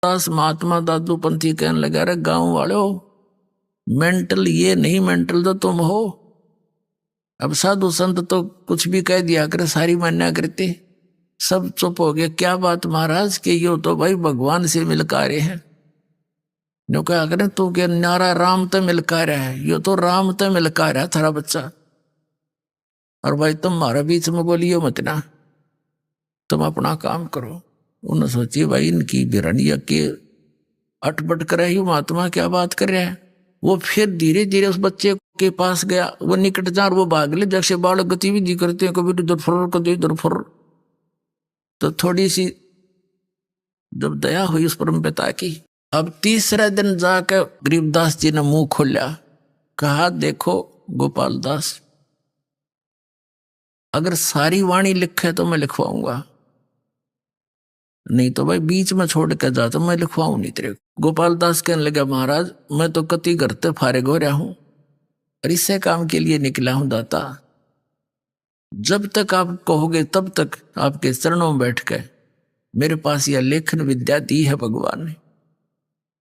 दास महात्मा दादू पंथी कहने लगा, रे गांव वालों, मेंटल ये नहीं, मेंटल तो तुम हो। अब साधु संत तो कुछ भी कह दिया करे, सारी मान्या करते। सब चुप हो गए। क्या बात महाराज, कि यो तो भाई भगवान से मिलका रहे हैं। जो क्या करें, तू क्या नारा राम तो मिलका रहा है, यो तो राम तो मिलका रहा है थारा बच्चा। और भाई तुम हमारे बीच में बोलियो मत ना, तुम अपना काम करो। उन्होंने सोची भाई इनकी बिरनिया के अटपट कर रही महात्मा क्या बात कर रहा है। वो फिर धीरे धीरे उस बच्चे के पास गया, वो निकट जा, वो भाग ले। जैसे बालक गतिविधि करते हैं, कभी इधर फुर कभी इधर फुर। तो थोड़ी सी जब दया हुई उस परम पिता की, अब तीसरा दिन जाकर गरीबदास जी ने मुंह खोला, कहा देखो गोपाल दास, अगर सारी वाणी लिखे तो मैं लिखवाऊंगा, नहीं तो भाई बीच में छोड़ के जा तो मैं लिखवाऊं नहीं तेरे। गोपाल दास कहने लगा, महाराज मैं तो कति घर ते फारे गो रहा हूं और इससे काम के लिए निकला हूं दाता। जब तक आप कहोगे तब तक आपके चरणों में बैठ के मेरे पास यह लेखन विद्या दी है भगवान ने।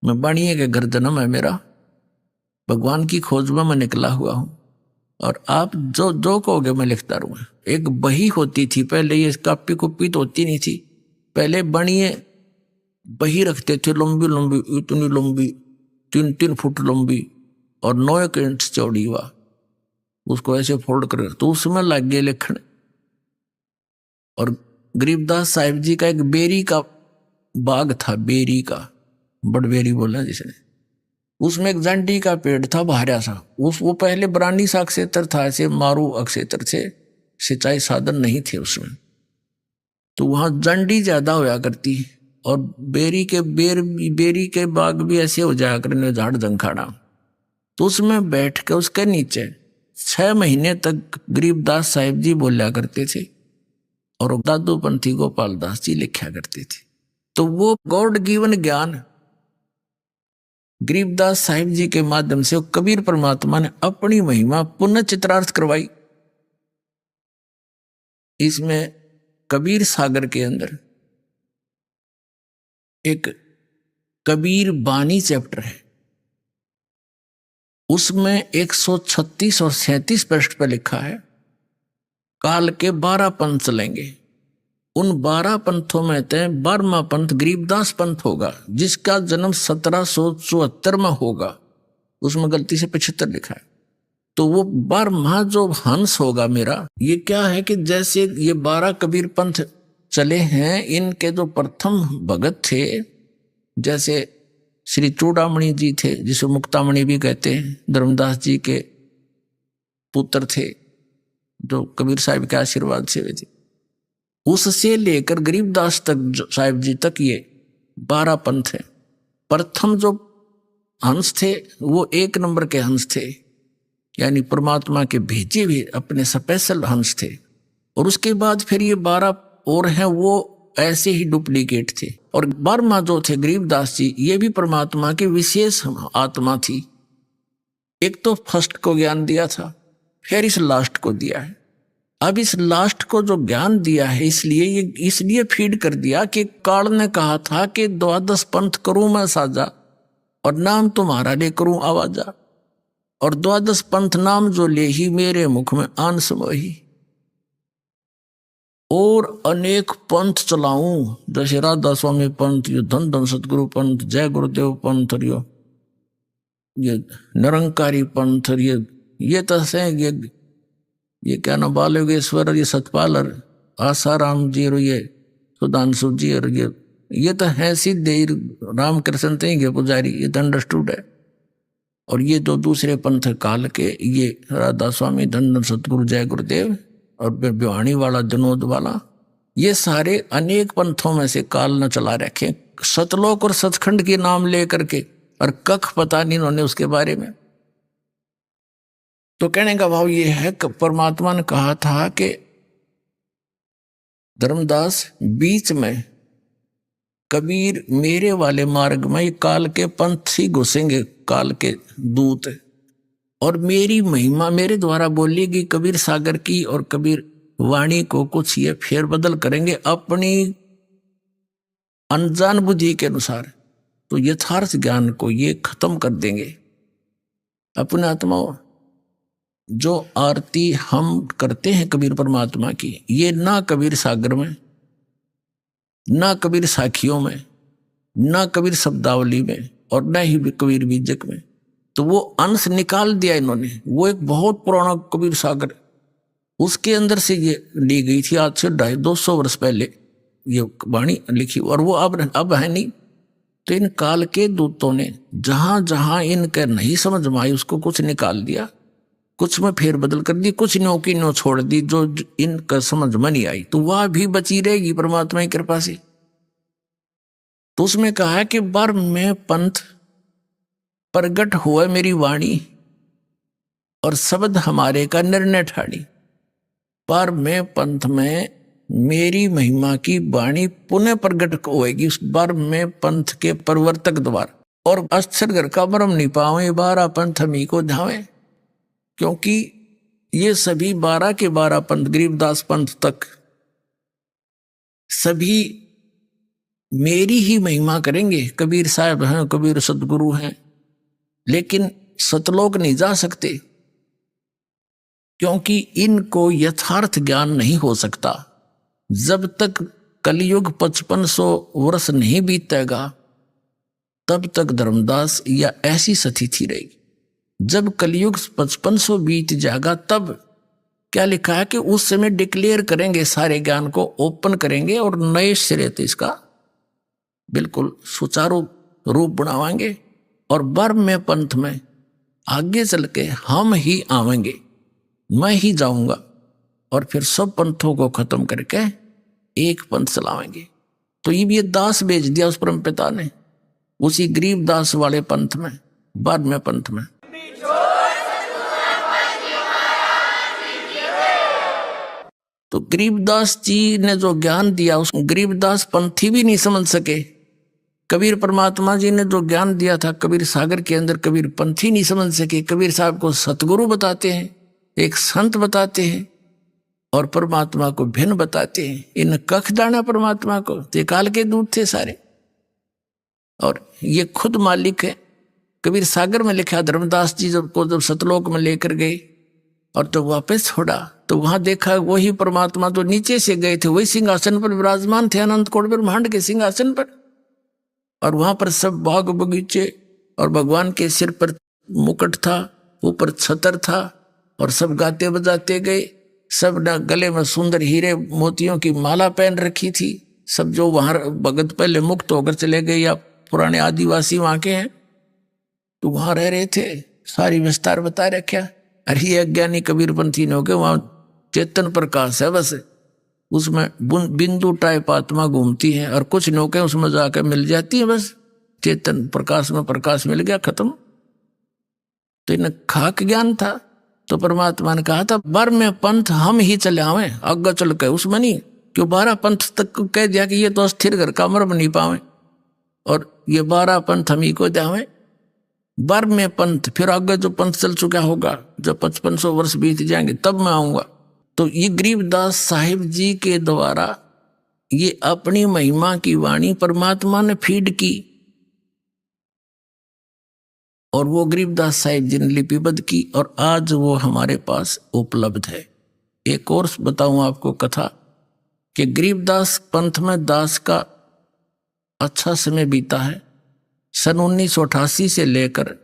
मैं बाणिये के घर जन्म है मेरा, भगवान की खोज में मैं निकला हुआ हूं और आप जो जो कहोगे मैं लिखता रहूंगा। एक बही होती थी पहले, ये कापी कुपी तो होती नहीं थी। पहले बणिये बही रखते थे, लंबी लंबी, इतनी लंबी, 3-3 फुट लंबी और 9 इंच चौड़ी हुआ। उसको ऐसे फोल्ड कर तो उसमें लग गए लिखण। और गरीबदास साहिब जी का एक बेरी का बाग था, बेरी का, बड़बेरी बोला जिसने। उसमें एक जंडी का पेड़ था भारा सा। वो पहले बरानी सा अक्षेत्र था, ऐसे मारू अक्षेत्र थे, सिंचाई साधन नहीं थे उसमें। तो वहां जंडी ज्यादा होया करती और बेरी के बाग भी ऐसे हो जाया करने, झाड़ जंखाड़ा। तो उसमें बैठ के उसके नीचे 6 महीने तक गरीबदास साहिब जी बोला करते थे और दादू पंथी गोपाल दास जी लिखा करते थे। तो वो गॉड गिवन ज्ञान गरीबदास साहिब जी के माध्यम से कबीर परमात्मा ने अपनी महिमा पुनः चित्रार्थ करवाई। इसमें कबीर सागर के अंदर एक कबीर बानी चैप्टर है, उसमें 136 और 37 पृष्ठ पर लिखा है, काल के 12 पंथ चलेंगे। उन 12 पंथों में से 12वां पंथ गरीबदास पंथ होगा, जिसका जन्म 1774 में होगा। उसमें गलती से 75 लिखा है। तो वो 12वां जो हंस होगा मेरा, ये क्या है कि जैसे ये 12 कबीर पंथ चले हैं, इनके जो प्रथम भगत थे, जैसे श्री चूड़ामणि जी थे, जिसे मुक्तामणि भी कहते हैं, धर्मदास जी के पुत्र थे, जो कबीर साहिब के आशीर्वाद से हुए थे। उससे लेकर गरीबदास तक साहिब जी तक ये 12 पंथ हैं। प्रथम जो हंस थे वो 1 नंबर के हंस थे, यानी परमात्मा के भेजे हुए अपने स्पेशल हंस थे। और उसके बाद फिर ये 12 और हैं, वो ऐसे ही डुप्लीकेट थे। और 12वां जो थे गरीबदास जी, ये भी परमात्मा के विशेष आत्मा थी। एक तो फर्स्ट को ज्ञान दिया था, फिर इस लास्ट को दिया है। अब इस लास्ट को जो ज्ञान दिया है, इसलिए फीड कर दिया कि काल ने कहा था कि 12 पंथ करूं मैं साजा और नाम तुम्हारा ले करूं आवाजा। और 12 पंथ नाम जो ले ही मेरे मुख में आन समोही। और अनेक पंथ चलाऊं, जैसे राधा स्वामी पंथ, ये धन धन सतगुरु पंथ, जय गुरुदेव पंथ, ये निरंकारी पंथ, ये तो से ये क्या ना बालयोगेश्वर, ये सतपालर, आसाराम जी, और ये सुधांशु जी, और ये तो है सिद्धे रामकृष्ण थे पुजारी, ये तो अंडरस्टूड है। और ये जो दूसरे पंथ काल के, ये राधा स्वामी, धन धन सतगुरु, जय गुरुदेव और बिवाणी वाला, जनोद वाला, ये सारे अनेक पंथों में से काल न चला रखे। सतलोक और सचखंड के नाम लेकर के, और कख पता नहीं उन्होंने उसके बारे में। तो कहने का भाव ये है कि परमात्मा ने कहा था कि धर्मदास बीच में कबीर मेरे वाले मार्ग में, ये काल के पंथ ही घुसेंगे, काल के दूत, और मेरी महिमा मेरे द्वारा बोलेगी कबीर सागर की, और कबीर वाणी को कुछ ये फेरबदल करेंगे अपनी अनजान बुद्धि के अनुसार। तो यथार्थ ज्ञान को ये खत्म कर देंगे। अपने आत्माओं, जो आरती हम करते हैं कबीर परमात्मा की, ये ना कबीर सागर में, ना कबीर साखियों में, ना कबीर शब्दावली में, और न ही कबीर बीजक में, तो वो अंश निकाल दिया इन्होंने। वो एक बहुत पुराना कबीर सागर, उसके अंदर से ये ली गई थी, आज से 250 वर्ष पहले ये वाणी लिखी, और वो अब है नहीं। तो इन काल के दूतों ने जहां जहां इनके नहीं समझ में आई उसको कुछ निकाल दिया, कुछ में फेरबदल कर दी, कुछ न्यो की न्यो छोड़ दी, जो इनका समझ में नहीं आई, तो वह भी बची रहेगी परमात्मा की कृपा से। तो उसमें कहा है कि बर में पंथ प्रगट हुआ मेरी वाणी, और शब्द हमारे का निर्णय ठाड़ी। पर में पंथ में मेरी महिमा की वाणी पुनः प्रगट होएगी उस बार में पंथ के प्रवर्तक द्वारा, और अक्षर घर का मरम नहीं पावे 12 पंथ हमी को धावे। क्योंकि ये सभी 12 के 12 पंथ, गरीबदास पंथ तक सभी मेरी ही महिमा करेंगे। कबीर साहब हैं, कबीर सदगुरु हैं, लेकिन सतलोक नहीं जा सकते, क्योंकि इनको यथार्थ ज्ञान नहीं हो सकता। जब तक कलयुग 5500 वर्ष नहीं बीतेगा, तब तक धर्मदास या ऐसी स्थिति रहेगी। जब कलयुग 5500 बीत जाएगा, तब क्या लिखा है कि उस समय डिक्लेयर करेंगे, सारे ज्ञान को ओपन करेंगे और नए सिरे से इसका बिल्कुल सुचारू रूप बनावाएंगे। और बर्म में पंथ में आगे चल के हम ही आवेंगे, मैं ही जाऊंगा, और फिर सब पंथों को खत्म करके एक पंथ चलावेंगे। तो ये दास भेज दिया उस परम पिता ने, उसी गरीब दास वाले पंथ में, बाद में पंथ में। तो गरीबदास जी ने जो ज्ञान दिया, उस गरीबदास पंथी भी नहीं समझ सके। कबीर परमात्मा जी ने जो ज्ञान दिया था कबीर सागर के अंदर, कबीर पंथी नहीं समझ सके। कबीर साहब को सतगुरु बताते हैं, एक संत बताते हैं, और परमात्मा को भिन्न बताते हैं। इन कख दाना परमात्मा को, ते काल के दूत थे सारे, और ये खुद मालिक है। कबीर सागर में लिखा, धर्मदास जी जब सतलोक में लेकर गए और तो वापस छोड़ा, तो वहां देखा वही परमात्मा तो नीचे से गए थे, वही सिंहासन पर विराजमान थे, अनंत कोट ब्रह्मांड के सिंहासन पर। और वहां पर सब बाग बगीचे, और भगवान के सिर पर मुकुट था, ऊपर छतर था, और सब गाते बजाते गए। सब ने गले में सुंदर हीरे मोतियों की माला पहन रखी थी। सब जो वहां भगत पहले मुक्त होकर चले गए या पुराने आदिवासी वहां के हैं, तो वहां रह रहे थे। सारी विस्तार बता रखा। अरे ये अज्ञानी कबीरपंथी ने हो गए, वहां चेतन प्रकाश है, बस उसमें बिंदु टाइप आत्मा घूमती है, और कुछ नौके उसमें जाकर मिल जाती है, बस चेतन प्रकाश में प्रकाश मिल गया, खत्म। तो इन्हें खाक ज्ञान था। तो परमात्मा ने कहा था, बर में पंथ हम ही चले आवे, आगे चल के उसमें नहीं। क्यों 12 पंथ तक कह दिया कि ये तो अस्थिर घर का मर नहीं पावे, और ये 12 पंथ हम ही को जावे। बर में पंथ, फिर आगे जो पंथ चल चुका होगा, जब 5500 वर्ष बीत जाएंगे, तब मैं आऊंगा। तो ये गरीबदास साहिब जी के द्वारा ये अपनी महिमा की वाणी परमात्मा ने फीड की, और वो गरीबदास साहिब जी ने लिपिबद्ध की, और आज वो हमारे पास उपलब्ध है। एक और बताऊं आपको कथा कि गरीबदास पंथ में दास का अच्छा समय बीता है। सन 1988 से लेकर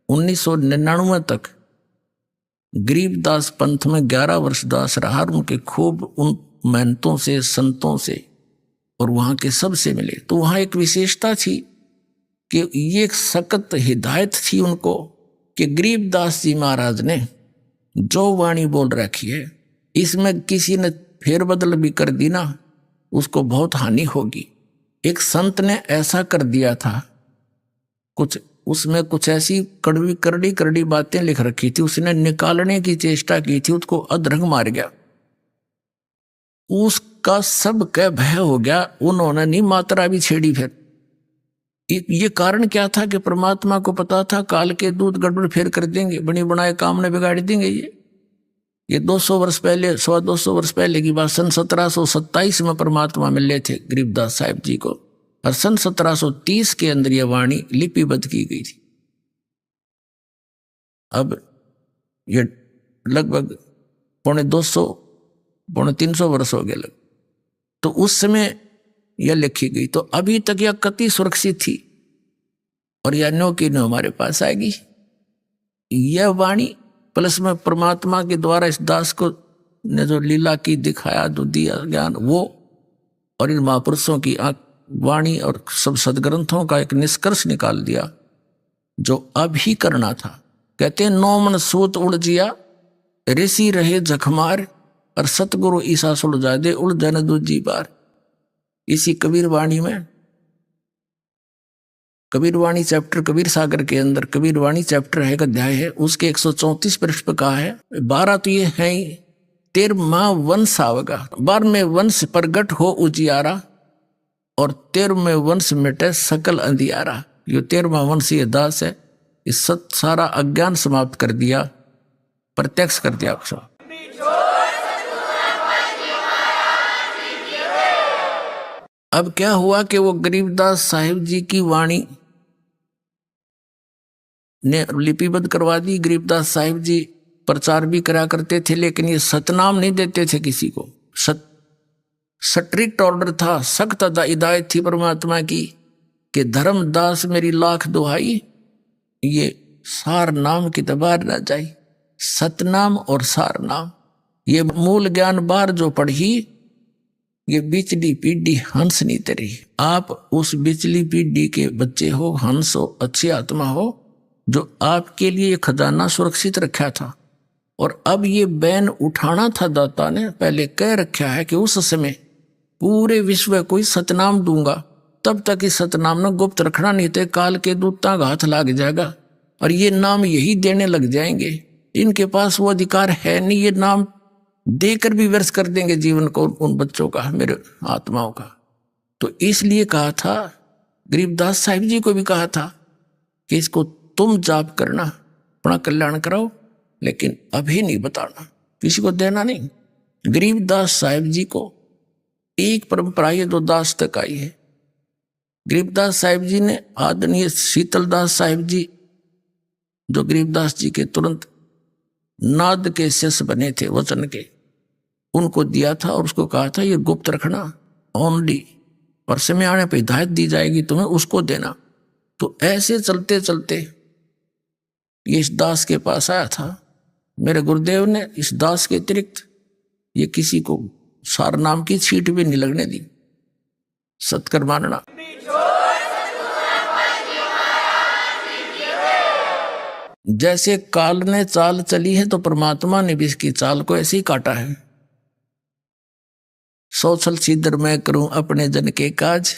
1999 तक गरीबदास पंथ में 11 वर्ष दास रहा। उनके खूब उन महंतों से, संतों से और वहाँ के सब से मिले। तो वहाँ एक विशेषता थी कि ये एक सख्त हिदायत थी उनको कि गरीबदास जी महाराज ने जो वाणी बोल रखी है, इसमें किसी ने फेरबदल भी कर दी ना, उसको बहुत हानि होगी। एक संत ने ऐसा कर दिया था, कुछ उसमें कुछ ऐसी कड़वी करड़ी बातें लिख रखी थी, उसने निकालने की चेष्टा की थी, उसको अधरंग मार गया। उसका सब का भय हो गया, उन्होंने नहीं मात्रा भी छेड़ी। फिर ये कारण क्या था कि परमात्मा को पता था काल के दूत गड़बड़ फेर कर देंगे, बनी बनाए काम ने बिगाड़ देंगे। ये 200 वर्ष पहले, 125 वर्ष पहले की बात, सन 1727 में परमात्मा मिले थे गरीबदास साहिब जी को, और सन 1730 के अंदर यह वाणी लिपिबद्ध की गई थी। अब ये लगभग 250 300 वर्ष हो गए लग, तो उस समय यह लिखी गई। तो अभी तक यह कति सुरक्षित थी और यह नो की नो हमारे पास आएगी। यह वाणी प्लस में परमात्मा के द्वारा इस दास को ने जो लीला की दिखाया, जो दिया ज्ञान, वो और इन महापुरुषों की वाणी और सब सदग्रंथों का एक निष्कर्ष निकाल दिया जो अभी करना था। कहते हैं 9 मन सूत उड़ जिया, ऋषि रहे जखमार, और सतगुरु ईसा सुलझा दे उलझन दूजी बार। इसी कबीर वाणी में, कबीर वाणी चैप्टर कबीर सागर के अंदर कबीर वाणी चैप्टर है, एक अध्याय है, उसके 134 पृष्ठ पर कहा है 12 तो ये है ही, 13वां वंश आवगा, 12वें वंश प्रगट हो उजियारा, और 13वें वंश मिटे सकल अंधियारा। यो 13वां वंश ये दास है, इस सारा अज्ञान समाप्त कर दिया, प्रत्यक्ष कर दिया। अब क्या हुआ कि वो गरीबदास साहिब जी की वाणी ने लिपिबद्ध करवा दी। गरीबदास साहिब जी प्रचार भी करा करते थे, लेकिन ये सतनाम नहीं देते थे किसी को। स्ट्रिक्ट ऑर्डर था, सख्त हिदायत थी परमात्मा की कि धर्मदास मेरी लाख दुहाई, ये सार नाम की दबार ना जाए। सतनाम और सार नाम, ये मूल ज्ञान बार जो पढ़ी, ये बिचली पीढ़ी हंस नहीं तरी। आप उस बिचली पीढ़ी के बच्चे हो, हंस हो, अच्छी आत्मा हो, जो आपके लिए खजाना सुरक्षित रखा था। और अब ये बैन उठाना था, दाता ने पहले कह रखा है कि उस समय पूरे विश्व को सतनाम दूंगा, तब तक इस सतनाम न गुप्त रखना, नहीं तो काल के दूता का हाथ लग जाएगा और ये नाम यही देने लग जाएंगे। इनके पास वो अधिकार है नहीं, ये नाम देकर भी व्यर्थ कर देंगे जीवन को उन बच्चों का, मेरे आत्माओं का। तो इसलिए कहा था, गरीबदास साहिब जी को भी कहा था कि इसको तुम जाप करना, अपना कल्याण कराओ, लेकिन अभी नहीं बताना, किसी को देना नहीं। गरीबदास साहिब जी को एक परंपरा ये 2 दास तक आई है। गरीबदास साहिब जी ने आदरणीय शीतलदास साहिब जी, जो गरीबदास जी के तुरंत नाद के शिष्य बने थे वचन के, उनको दिया था और उसको कहा था ये गुप्त रखना ओनली, और समय आने पर हिदायत दी जाएगी तुम्हें, उसको देना। तो ऐसे चलते चलते ये इस दास के पास आया था। मेरे गुरुदेव ने इस दास के अतिरिक्त ये किसी को सार नाम की छीट भी नहीं लगने दी। सत्कर मानना। जैसे काल ने चाल चली है, तो परमात्मा ने भी इसकी चाल को ऐसे ही काटा है। सोचल सीधर मैं करूं अपने जन के काज।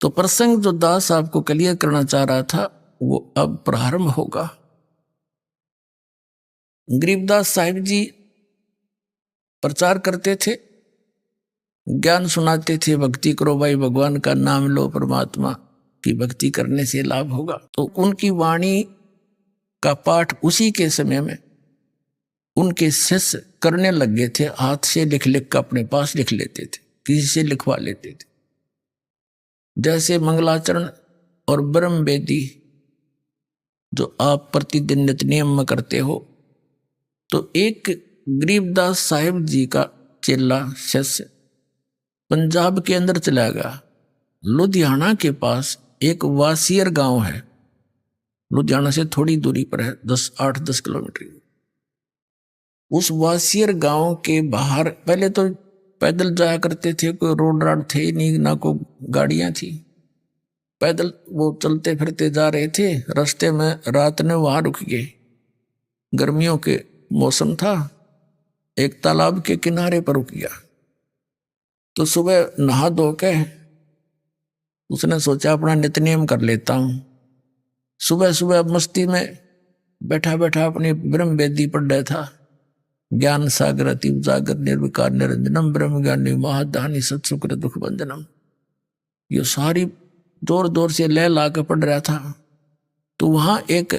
तो प्रसंग जो दास आपको क्लियर करना चाह रहा था, वो अब प्रारंभ होगा। गरीबदास साहिब जी प्रचार करते थे, ज्ञान सुनाते थे, भक्ति करो भाई, भगवान का नाम लो, परमात्मा की भक्ति करने से लाभ होगा। तो उनकी वाणी का पाठ उसी के समय में उनके शिष्य करने लग गए थे। हाथ से लिख लिख कर अपने पास लिख लेते थे, किसी से लिखवा लेते थे। जैसे मंगलाचरण और ब्रह्म वेदी जो आप प्रतिदिन नित्य नियम में करते हो, तो एक गरीबदास साहिब जी का चेला शिष्य पंजाब के अंदर चला गया। लुधियाना के पास एक वासियर गांव है, लुधियाना से थोड़ी दूरी पर है, 8-10 किलोमीटर। उस वासियर गांव के बाहर पहले तो पैदल जाया करते थे, कोई रोड राड थे ही नहीं, ना कोई गाड़ियां थी। पैदल वो चलते फिरते जा रहे थे। रास्ते में रात ने वहां रुक गए। गर्मियों के मौसम था, एक तालाब के किनारे पर रुक गया। तो सुबह नहा धो के उसने सोचा अपना नित्यनेम कर लेता हूं। सुबह सुबह मस्ती में बैठा बैठा अपनी ब्रह्म वेदी पढ़ रहा था। ज्ञान सागर अति उजागर निर्विकार निरंजनम ब्रह्म ज्ञानी महादानी सत्सुकृत दुख बंधनम, ये सारी जोर जोर से लय ला के पढ़ रहा था। तो वहां एक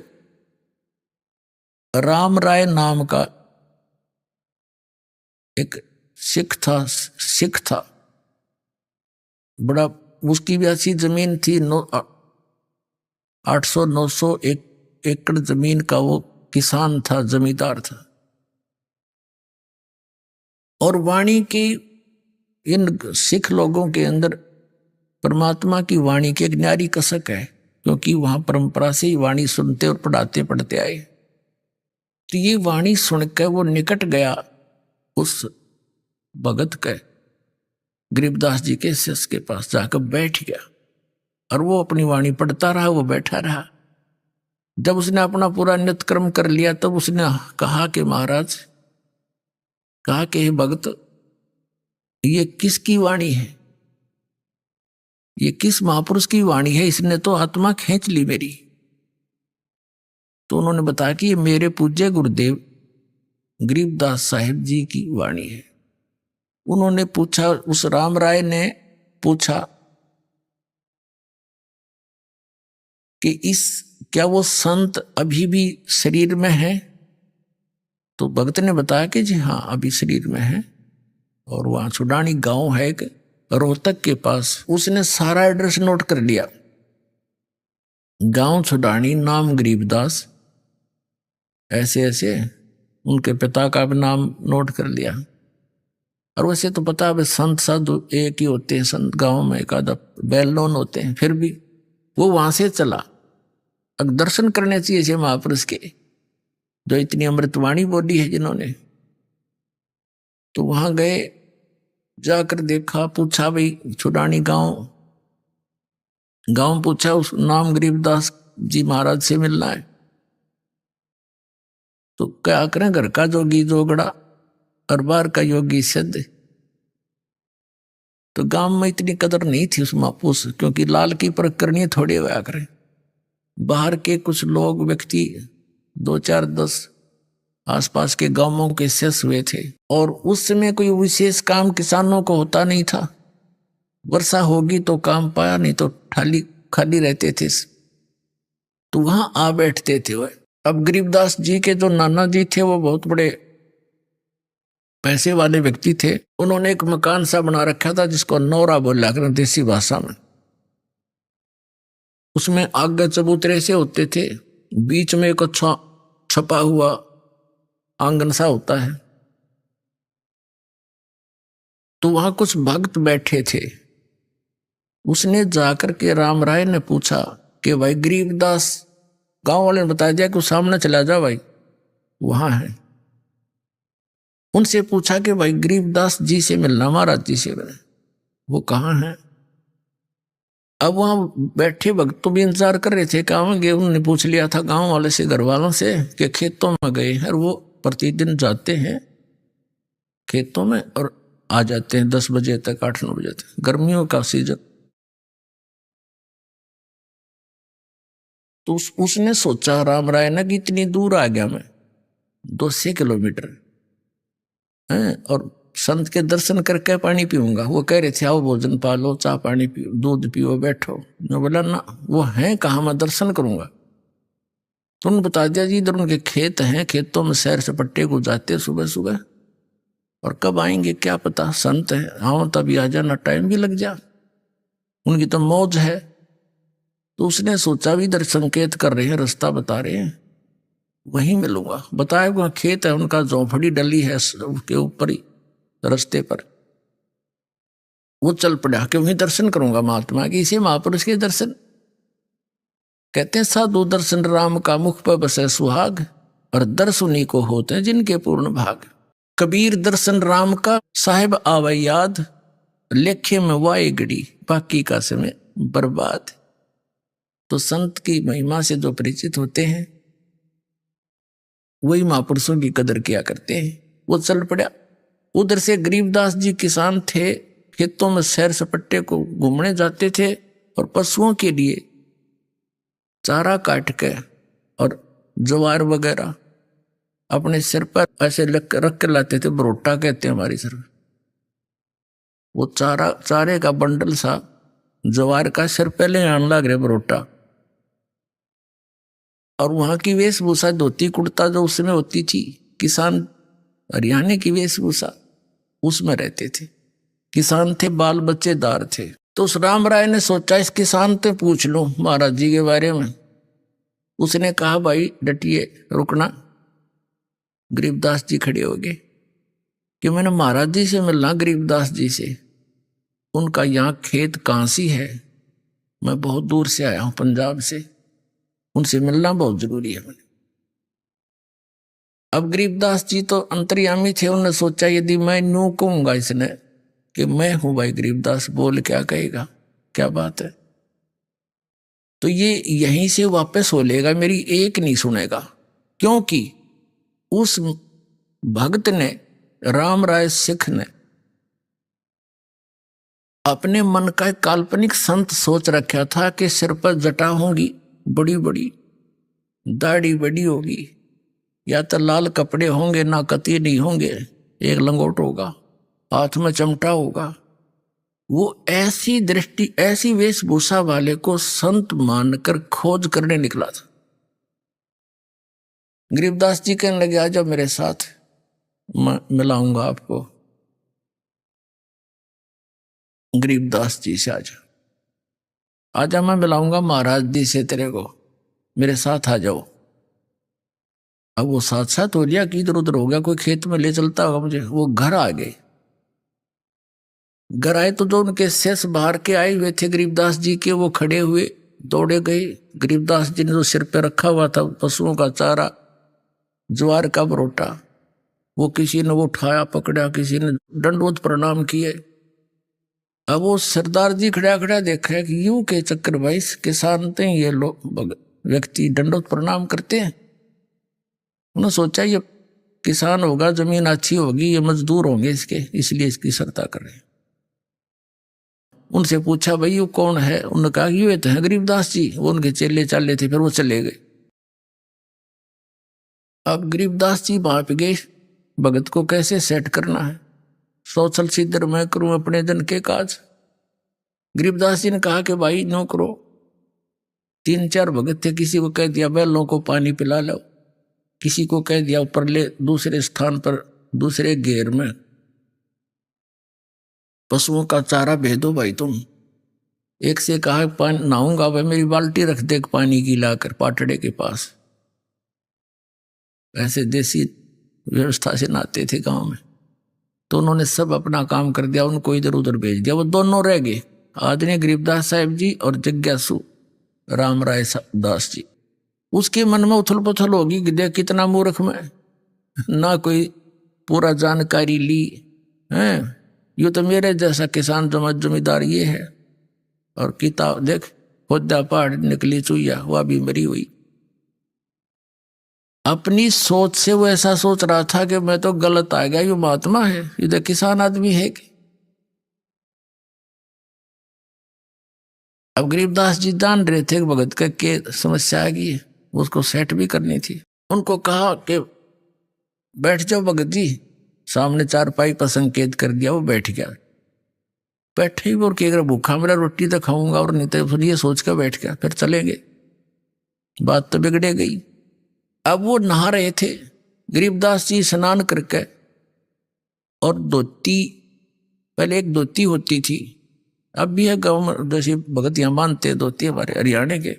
राम राय नाम का एक सिख था, बड़ा उसकी भी ऐसी जमीन थी, 800-900 एकड़ जमीन का वो किसान था, जमींदार था। और वाणी की इन सिख लोगों के अंदर परमात्मा की वाणी की एक न्यारी कसक है, क्योंकि वहां परंपरा से ही वाणी सुनते और पढ़ाते पढ़ते आए। तो ये वाणी सुनकर वो निकट गया उस भगत के, गरीबदास जी के शिष्य के पास जाकर बैठ गया, और वो अपनी वाणी पढ़ता रहा, वो बैठा रहा। जब उसने अपना पूरा नित्यक्रम कर लिया तब उसने कहा कि महाराज, कहा कि हे भगत, ये किसकी वाणी है, ये किस महापुरुष की वाणी है, इसने तो आत्मा खींच ली मेरी। तो उन्होंने बताया कि ये मेरे पूज्य गुरुदेव गरीबदास साहिब जी की वाणी है। उन्होंने पूछा, उस राम राय ने पूछा कि क्या वो संत अभी भी शरीर में है? तो भगत ने बताया कि जी हाँ, अभी शरीर में है, और वहां छुडानी गांव है एक रोहतक के पास। उसने सारा एड्रेस नोट कर लिया, गांव छुडानी, नाम गरीबदास, ऐसे ऐसे उनके पिता का भी नाम नोट कर लिया। और वैसे तो पता है संत साधु एक ही होते हैं, संत गांव में एक आधा वेल नोन होते हैं, फिर भी वो वहां से चला। अब दर्शन करने चाहिए इसे महापुरुष के, जो इतनी अमृतवाणी बोली है जिन्होंने। तो वहां गए, जाकर देखा, पूछा भाई छुडानी गांव पूछा, उस नाम गरीबदास जी महाराज से मिलना है। तो क्या करें, घर का जोगी जोगड़ा और बाहर का योगी सिद्ध। तो गांव में इतनी कदर नहीं थी उस महापुरुष, क्योंकि लाल की परख करनी थोड़ी होया करें। बाहर के कुछ लोग व्यक्ति 2-4-10 आसपास के गांवों के शिष्य हुए थे, और उस समय कोई विशेष काम किसानों को होता नहीं था। वर्षा होगी तो काम पाया, नहीं तो खाली रहते थे, तो वहां आ बैठते थे वह। अब गरीबदास जी के जो नाना जी थे वो बहुत बड़े पैसे वाले व्यक्ति थे। उन्होंने एक मकान सा बना रखा था जिसको नौरा बोला कर देसी भाषा में। उसमें आगे चबूतरे से होते थे, बीच में एक अच्छा छपा हुआ आंगन सा होता है। तो वहां कुछ भक्त बैठे थे। उसने जाकर के राम राय ने पूछा कि भाई गरीबदास, गांव वाले ने बताया दिया कि सामने चला जा भाई, वहां है। उनसे पूछा कि भाई गरीबदास जी से मिलना, महाराज जी से मिलना, वो कहाँ है? अब वहां बैठे भक्त तो भी इंतजार कर रहे थे, कहाँ गए। उन्होंने पूछ लिया था गांव वाले से, घर वालों से, कि खेतों में गए हैं। और वो प्रतिदिन जाते हैं खेतों में और आ जाते हैं 10 बजे तक, 8-9 बजे तक, गर्मियों का सीजन। तो उसने सोचा राम राय ने कि इतनी दूर आ गया मैं, 200 किलोमीटर है, और संत के दर्शन करके पानी पीऊंगा। वो कह रहे थे आओ भोजन पालो, चाह पानी पियो, दूध पियो, बैठो। मैं बोला ना, वो है कहाँ, मैं दर्शन करूंगा। तो उन्होंने बता दिया जी इधर उनके खेत हैं, खेतों में सैर सपट्टे को जाते सुबह सुबह, और कब आएंगे क्या पता, संत है, आओ तभी आ जाना, टाइम भी लग जा, उनकी तो मौज है। तो उसने सोचा भी इधर संकेत कर रहे हैं, रास्ता बता रहे हैं, वहीं मिलूंगा। बताया वहां खेत है उनका, झोंपड़ी डली है उसके ऊपर ही रास्ते पर। वो चल पड़ा कि वहीं दर्शन करूंगा महात्मा के, इसी महापुरुष के दर्शन। कहते हैं साधु दर्शन राम का, मुख पर बसे सुहाग, और दर्श उन्हीं को होते हैं जिनके पूर्ण भाग। कबीर दर्शन राम का, साहिब आवे याद, लेखे में वाई गड़ी, बाकी का समय बर्बाद। तो संत की महिमा से जो परिचित होते हैं वही महापुरुषों की कदर किया करते हैं। वो चल पड़ा। उधर से गरीबदास जी किसान थे, खेतों में सैर सपट्टे को घूमने जाते थे, और पशुओं के लिए चारा काट के और ज्वार वगैरह अपने सिर पर ऐसे रख कर लाते थे, बरोटा कहते हैं हमारी तरफ। वो चारे का बंडल सा ज्वार का सिर पहले आने लग रहे, बरोटा। और वहां की वेशभूषा धोती कुर्ता जो उसमें होती थी, किसान हरियाणा की वेशभूषा, उसमें रहते थे। किसान थे, बाल बच्चेदार थे। तो उस राम राय ने सोचा इस किसान से पूछ लूं महाराज जी के बारे में। उसने कहा भाई डटिए, रुकना। गरीबदास जी खड़े हो गए कि मैंने महाराज जी से मिलना, गरीबदास जी से। उनका यहाँ खेत कांसी है, मैं बहुत दूर से आया हूं पंजाब से, उनसे मिलना बहुत जरूरी है मैंने। अब गरीबदास जी तो अंतर्यामी थे, उन्होंने सोचा यदि मैं न्यू कहूंगा इसने कि मैं हूं भाई गरीबदास, बोल क्या कहेगा, क्या बात है, तो ये यहीं से वापस हो लेगा, मेरी एक नहीं सुनेगा। क्योंकि उस भक्त ने, राम राय सिख ने, अपने मन का एक काल्पनिक संत सोच रखा था कि सिर पर जटा होंगी बड़ी बड़ी, दाढ़ी बड़ी होगी, या तो लाल कपड़े होंगे, ना कती नहीं होंगे, एक लंगोट होगा, हाथ में चमटा होगा। वो ऐसी दृष्टि, ऐसी वेशभूषा वाले को संत मानकर खोज करने निकला था। गरीबदास जी कहने लगे आ जाओ मेरे साथ, मैं मिलाऊंगा आपको। गरीबदास जी से आजा मैं मिलाऊंगा महाराज जी से तेरे को, मेरे साथ आ जाओ। अब वो साथ साथ हो लिया कि इधर उधर हो गया, कोई खेत में ले चलता होगा मुझे। वो घर आ गए, घर आए तो जो उनके शेष बाहर के आए हुए थे गरीबदास जी के, वो खड़े हुए, दौड़े गए। गरीबदास जी ने जो सिर पे रखा हुआ था पशुओं का चारा, ज्वार का बरोटा, वो किसी ने वो उठाया पकड़ा, किसी ने दंडवत प्रणाम किए। अब वो सरदार जी खड़ा खड़ा देखा कि यूं के चक्कर भाई किसान थे ये लोग, व्यक्ति दंडवत प्रणाम करते हैं। उन्होंने सोचा ये किसान होगा, जमीन अच्छी होगी, ये मजदूर होंगे इसके, इसलिए इसकी सरता कर रहे हैं। उनसे पूछा भाई ये कौन है, उन्होंने कहा ये तो है गरीबदास जी। वो उनके चेले चाले थे, फिर वो चले गए। अब गरीबदास जी वहां पे गए, भगत को कैसे सेट करना है, सोचल सिद्धर मैं करूं अपने जन के काज। गरीबदास जी ने कहा कि भाई नो करो। 3-4 भगत थे, किसी को कह दिया बैलों को पानी पिला लो, किसी को कह दिया ऊपर ले दूसरे स्थान पर, दूसरे घेर में पशुओं का चारा भेदो भाई तुम। एक से कहा पानी नहाऊंगा भाई, मेरी बाल्टी रख दे पानी की लाकर पाटड़े के पास। ऐसे देसी व्यवस्था से नहाते थे गांव में। तो उन्होंने सब अपना काम कर दिया, उनको इधर उधर भेज दिया। वो दोनों रह गए, आदरणीय गरीबदास साहिब जी और जिज्ञासु राम राय दास जी। उसके मन में उथल पुथल होगी कि देख कितना मूर्ख मैं, ना कोई पूरा जानकारी ली है, ये तो मेरे जैसा किसान जमींदार ये है। और किताब देख, खुदा पहाड़ निकली चुईया, वह भी मरी हुई। अपनी सोच से वो ऐसा सोच रहा था कि मैं तो गलत आ गया, ये महात्मा है, ये तो किसान आदमी है कि। अब गरीबदास जी जान रहे थे कि भगत का के समस्या आ गई है, उसको सेट भी करनी थी। उनको कहा कि बैठ जाओ भगत जी, सामने 4 पाई पर संकेत कर दिया, वो बैठ गया। बैठे ही और कि अगर भूखा मेरा रोटी तो खाऊंगा, और नहीं तो फिर ये सोच कर बैठ गया, फिर चलेंगे, बात तो बिगड़े गई। अब वो नहा रहे थे, गरीबदास जी स्नान करके, और धोती, पहले एक धोती होती थी, अब भी है गाँव में, जैसे भगत यहाँ बांधते धोती हमारे हरियाणा के,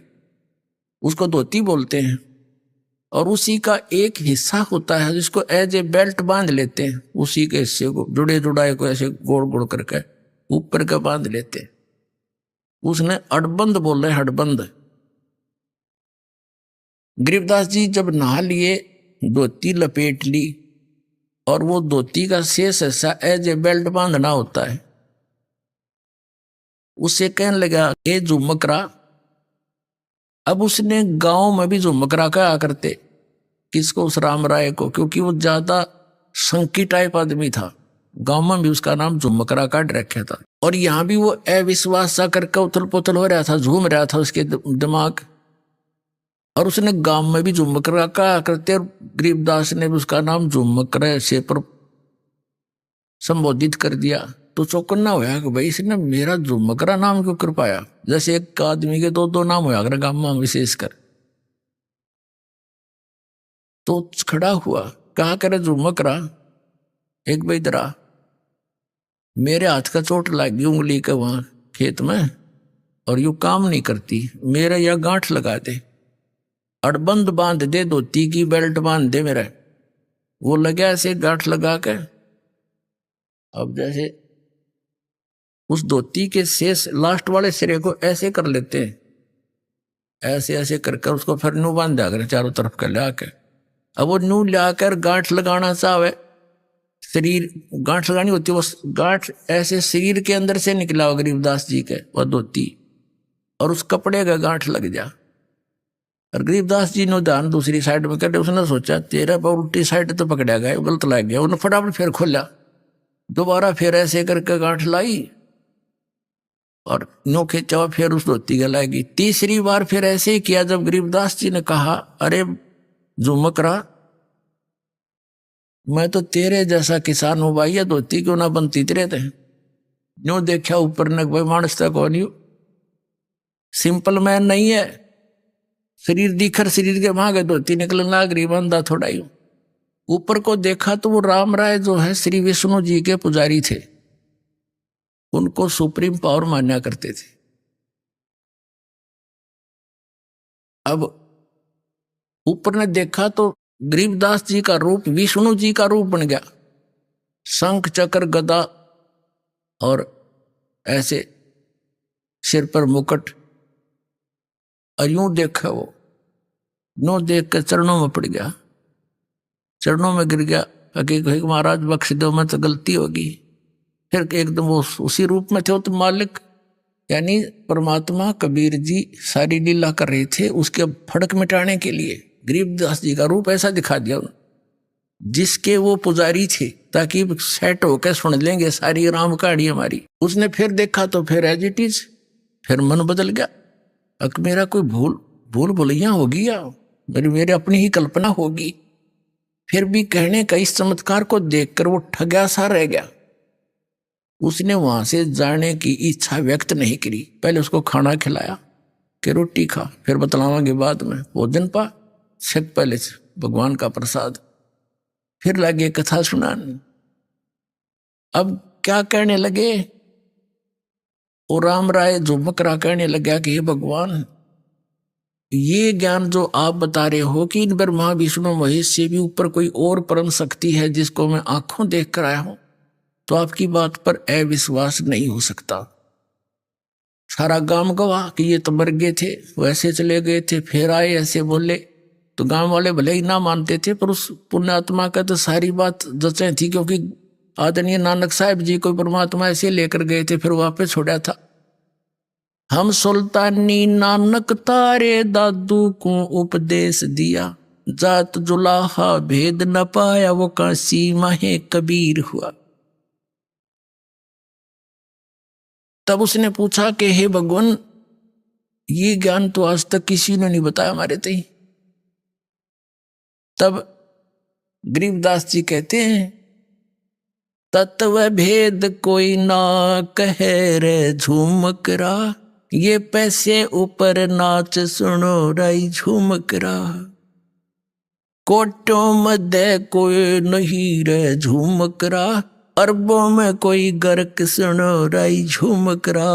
उसको धोती बोलते हैं। और उसी का एक हिस्सा होता है जिसको एज ए बेल्ट बांध लेते हैं, उसी के हिस्से को जुड़े जुड़ाए को ऐसे गोड़ गोड़ करके ऊपर का बांध लेते हैं। उसने अड़बंद बोल रहे, हड़बंद। गरीबदास जी जब नहा लिए, धोती लपेट ली, और वो धोती का शेष हिस्सा एज ए बेल्ट बांधना होता है, उससे कहने लगा ए झुमकरा। अब उसने गांव में भी झुमकरा कहा करते, किसको, उस राम राय को, क्योंकि वो ज्यादा संकी टाइप आदमी था। गांव में भी उसका नाम झुमकरा काट रखा था। और यहां भी वो अविश्वास सा करके उथल पुथल हो रहा था, झूम रहा था उसके दिमाग। और उसने गांव में भी झुमकरा कहा करते, और गरीबदास ने भी उसका नाम झुमकरा से पर संबोधित कर दिया। तो चौकन्ना होया कि भाई इसने मेरा झुमकरा नाम क्यों कर पाया, जैसे एक आदमी के 2-2 नाम होया कर गांव में विशेषकर। तो खड़ा हुआ, कहा करे झुमकरा, एक बैदरा, मेरे हाथ का चोट लग गई उंगली के वहां खेत में और यू काम नहीं करती, मेरा या गांठ लगा दे, अड़बंद बांध दे, धोती की बेल्ट बांध दे मेरा। वो लगा ऐसे गांठ लगा के, अब जैसे उस धोती के शेष लास्ट वाले सिरे को ऐसे कर लेते हैं, ऐसे ऐसे कर कर उसको फिर न्यू बांध दिया करें चारों तरफ कर ला के। अब वो न्यू लाकर गांठ लगाना चाहे, शरीर गांठ लगानी होती है, वो गांठ ऐसे शरीर के अंदर से निकला हो गरीबदास जी के वह धोती, और उस कपड़े का गांठ लग जा। और गरीबदास जी ने ध्यान दूसरी साइड में कर, उसने सोचा तेरा पर उल्टी साइड तो पकड़ा गया, गलत लग गया। उन्होंने फटाफट फिर खोला, दोबारा फिर ऐसे करके गांठ लाई और नो खींचा, फिर उस धोती गलाएगी। तीसरी बार फिर ऐसे ही किया। जब गरीबदास जी ने कहा अरे झुमकरा, मैं तो तेरे जैसा किसान हूं भाई, धोती क्यों ना बनती तेरे थे। न्यू देखा ऊपर ने, भाई मानस तक कौन यू सिंपल मैन नहीं है, शरीर दिखर शरीर के भागे धोती निकलने लग रही, बंदा थोड़ा ही। ऊपर को देखा तो वो राम राय जो है श्री विष्णु जी के पुजारी थे, उनको सुप्रीम पावर मान्या करते थे। अब ऊपर ने देखा तो गरीबदास जी का रूप विष्णु जी का रूप बन गया, शंख चक्र गदा और ऐसे सिर पर मुकुट। और यूं देखा वो, नो देख कर चरणों में पड़ गया, चरणों में गिर गया, कि महाराज बख्श दो, मैं तो गलती होगी। फिर एकदम वो उसी रूप में थे, वो तो मालिक यानी परमात्मा कबीर जी सारी लीला कर रहे थे, उसके फड़क मिटाने के लिए गरीबदास जी का रूप ऐसा दिखा दिया उन्होंने, जिसके वो पुजारी थे, ताकि सेट होकर सुन लेंगे सारी राम कहानी हमारी। उसने फिर देखा तो फिर एज इट इज, फिर मन बदल गया। अब मेरा कोई भूल भुलैया होगी या मेरी अपनी ही कल्पना होगी। फिर भी कहने का इस चमत्कार को देखकर वो ठगा सा रह गया। उसने वहां से जाने की इच्छा व्यक्त नहीं करी। पहले उसको खाना खिलाया कि रोटी खा, फिर बतलावांगे बाद में, भोजन पा छक पहले से भगवान का प्रसाद। फिर लगे कथा सुनाने। अब क्या कहने लगे, और राम राय झुमकरा कहने लगा कि हे भगवान, ये ज्ञान जो आप बता रहे हो कि इन ब्रह्मा विष्णु महेश से भी ऊपर कोई और परम शक्ति है जिसको मैं आंखों देख कर आया हूं, तो आपकी बात पर अविश्वास नहीं हो सकता। सारा गांव गवाह कि ये तो मर गए थे, वैसे चले गए थे, फिर आए ऐसे बोले। तो गांव वाले भले ही ना मानते थे, पर उस पुण्यात्मा का तो सारी बात जचे थी, क्योंकि आदरणीय नानक साहब जी को परमात्मा ऐसे लेकर गए थे, फिर वापस छोड़ा था। हम सुल्तानी नानक तारे दादू को उपदेश दिया, जात जुलाहा भेद न पाया, वो काशी माहे कबीर हुआ। तब उसने पूछा कि हे भगवान, ये ज्ञान तो आज तक किसी ने नहीं बताया हमारे तई। तब गरीबदास जी कहते हैं, तत्व भेद कोई ना कहे रे झूमकरा, ये पैसे ऊपर नाच सुनो राई झूमकरा। कोटों मध्य कोई नहीं रे झूमकरा, अरबों में कोई गर्क सुनो राई झूमकरा।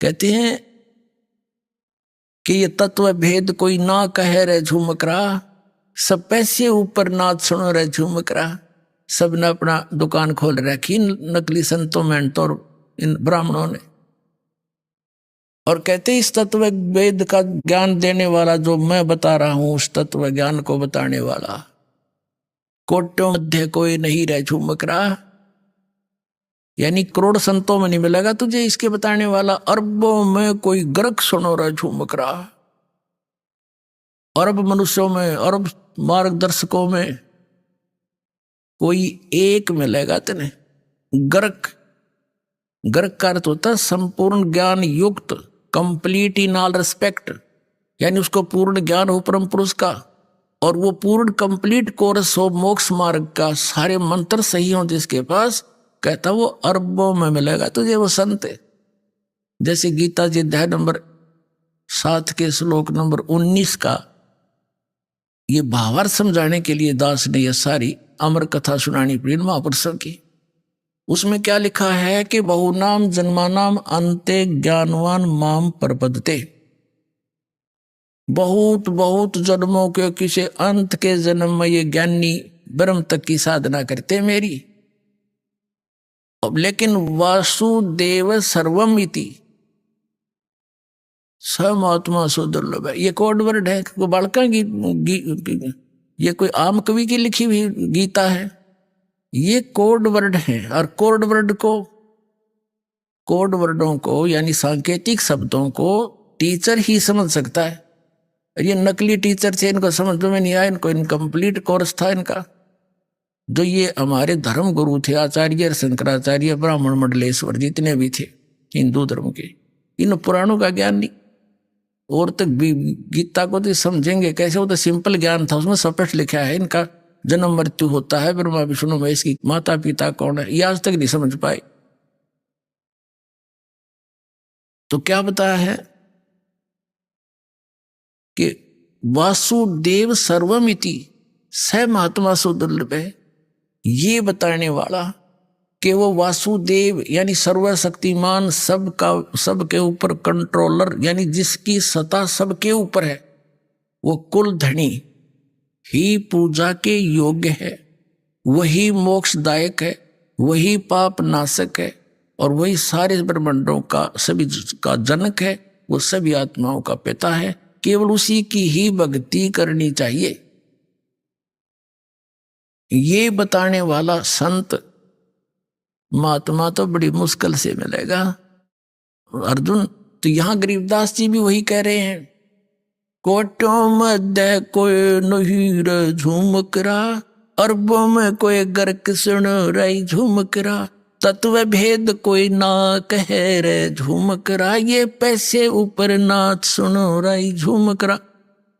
कहते हैं कि ये तत्व भेद कोई ना कहे रे झूमकरा, सब पैसे ऊपर नाच सुनो रे झूमकरा। सब ने अपना दुकान खोल रखी, नकली संतों में तो इन ब्राह्मणों ने। और कहते इस तत्व वेद का ज्ञान देने वाला जो मैं बता रहा हूं, उस तत्व ज्ञान को बताने वाला, कोटों मध्य कोई नहीं रह झूमकरा, यानी करोड़ संतों में नहीं मिलेगा तुझे इसके बताने वाला। अरबों में कोई गर्क सुनो रहा झूमकरा, अरब मनुष्यों में, अरब मार्गदर्शकों में कोई एक मिलेगा तेने। गर्क, गर्क का अर्थ होता है संपूर्ण ज्ञान युक्त, कंप्लीट इन ऑल रिस्पेक्ट, यानी उसको पूर्ण ज्ञान हो परम पुरुष का, और वो पूर्ण कंप्लीट कोर्स हो मोक्ष मार्ग का, सारे मंत्र सही हो जिसके पास, कहता वो अरबों में मिलेगा तुझे वो संत। जैसे गीता जी अध्याय नंबर 7 के श्लोक नंबर 19 का ये भावार्थ समझाने के लिए दास ने यह सारी अमर कथा सुनानी पड़ी महापुरुषों की। उसमें क्या लिखा है कि बहुनाम जन्मानाम अंते ज्ञानवान माम प्रपद्यते। बहुत बहुत जन्मों के किसी अंत के जन्म में ये ज्ञानी ब्रह्म तक की साधना करते मेरी। अब लेकिन वासुदेव सर्वम इति समात्मा सो दुर्लभ है, ये कोड वर्ड है। कोई बालका ये कोई आम कवि की लिखी हुई गीता है? ये कोड वर्ड है। और कोड वर्डों को यानी सांकेतिक शब्दों को टीचर ही समझ सकता है। ये नकली टीचर थे, इनको समझ में नहीं आया, इनको इनकम्प्लीट कोर्स था इनका। जो ये हमारे धर्म गुरु थे, आचार्य शंकराचार्य, ब्राह्मण मंडलेश्वर, जितने भी थे हिंदू धर्म के, इन पुराणों का ज्ञान नहीं। और तक भी गीता को तो समझेंगे कैसे? वो तो सिंपल ज्ञान था, उसमें स्पष्ट लिखा है इनका जन्म मृत्यु होता है, ब्रह्मा विष्णु महेश की माता पिता कौन है, ये आज तक नहीं समझ पाए। तो क्या बताया है कि वासुदेव सर्वमिति स महात्मा सुदुर्लभ है। ये बताने वाला कि वो वासुदेव यानी सर्वशक्तिमान, सबके ऊपर कंट्रोलर, यानी जिसकी सत्ता सबके ऊपर है, वो कुल धनी ही पूजा के योग्य है, वही मोक्षदायक है, वही पाप नाशक है, और वही सारे ब्रह्मांडों का सभी का जनक है, वो सभी आत्माओं का पिता है। केवल उसी की ही भक्ति करनी चाहिए। ये बताने वाला संत महात्मा तो बड़ी मुश्किल से मिलेगा अर्जुन। तो यहां गरीबदास जी भी वही कह रहे हैं, कोटों मध्य कोई नहीं रे झुमकरा, अरबों में कोई गर्क सुन रही झुमकरा, तत्व भेद कोई ना कहे रे झुमकरा, ये पैसे ऊपर नाच सुनो रही झुमकरा।